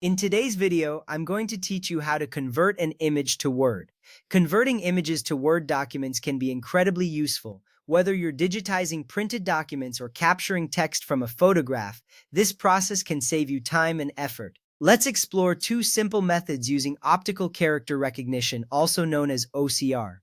In today's video, I'm going to teach you how to convert an image to Word. Converting images to Word documents can be incredibly useful. Whether you're digitizing printed documents or capturing text from a photograph, this process can save you time and effort. Let's explore two simple methods using optical character recognition, also known as OCR.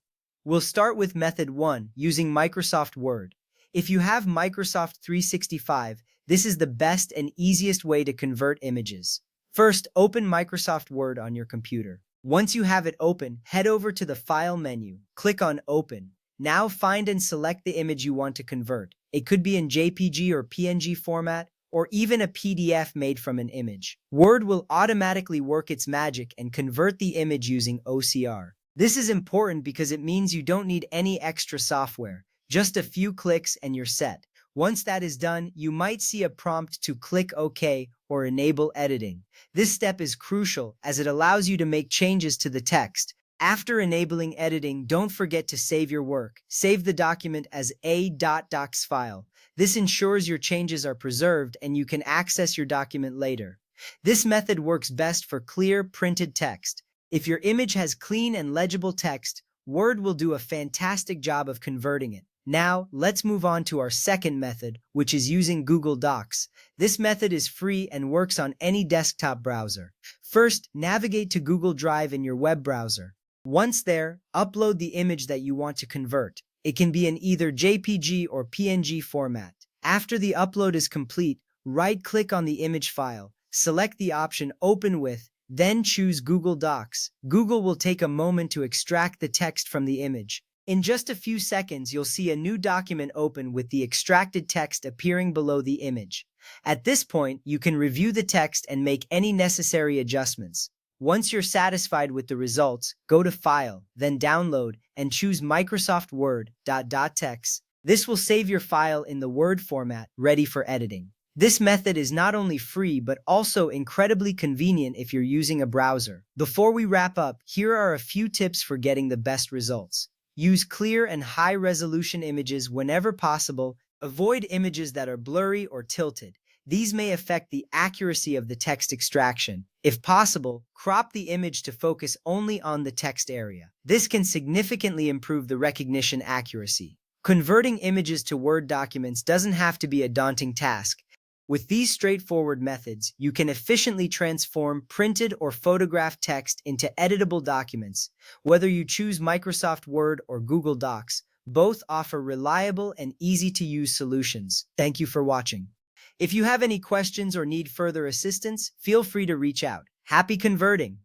We'll start with method 1, using Microsoft Word. If you have Microsoft 365, this is the best and easiest way to convert images. First, open Microsoft Word on your computer. Once you have it open, head over to the File menu, click on Open. Now find and select the image you want to convert. It could be in JPG or PNG format, or even a PDF made from an image. Word will automatically work its magic and convert the image using OCR. This is important because it means you don't need any extra software. Just a few clicks and you're set. Once that is done, you might see a prompt to click OK or enable editing. This step is crucial as it allows you to make changes to the text. After enabling editing, don't forget to save your work. Save the document as a.docs file. This ensures your changes are preserved and you can access your document later. This method works best for clear, printed text. If your image has clean and legible text, Word will do a fantastic job of converting it. Now, let's move on to our second method, which is using Google Docs. This method is free and works on any desktop browser. First, navigate to Google Drive in your web browser. Once there, upload the image that you want to convert. It can be in either JPG or PNG format. After the upload is complete, right-click on the image file, select the option Open With, then choose Google Docs. Google will take a moment to extract the text from the image. In just a few seconds, you'll see a new document open with the extracted text appearing below the image. At this point, you can review the text and make any necessary adjustments. Once you're satisfied with the results, go to File, then Download, and choose Microsoft Word.text. This will save your file in the Word format, ready for editing. This method is not only free but also incredibly convenient if you're using a browser. Before we wrap up, here are a few tips for getting the best results. Use clear and high-resolution images whenever possible. Avoid images that are blurry or tilted. These may affect the accuracy of the text extraction. If possible, crop the image to focus only on the text area. This can significantly improve the recognition accuracy. Converting images to Word documents doesn't have to be a daunting task. With these straightforward methods, you can efficiently transform printed or photographed text into editable documents. Whether you choose Microsoft Word or Google Docs, both offer reliable and easy-to-use solutions. Thank you for watching. If you have any questions or need further assistance, feel free to reach out. Happy converting!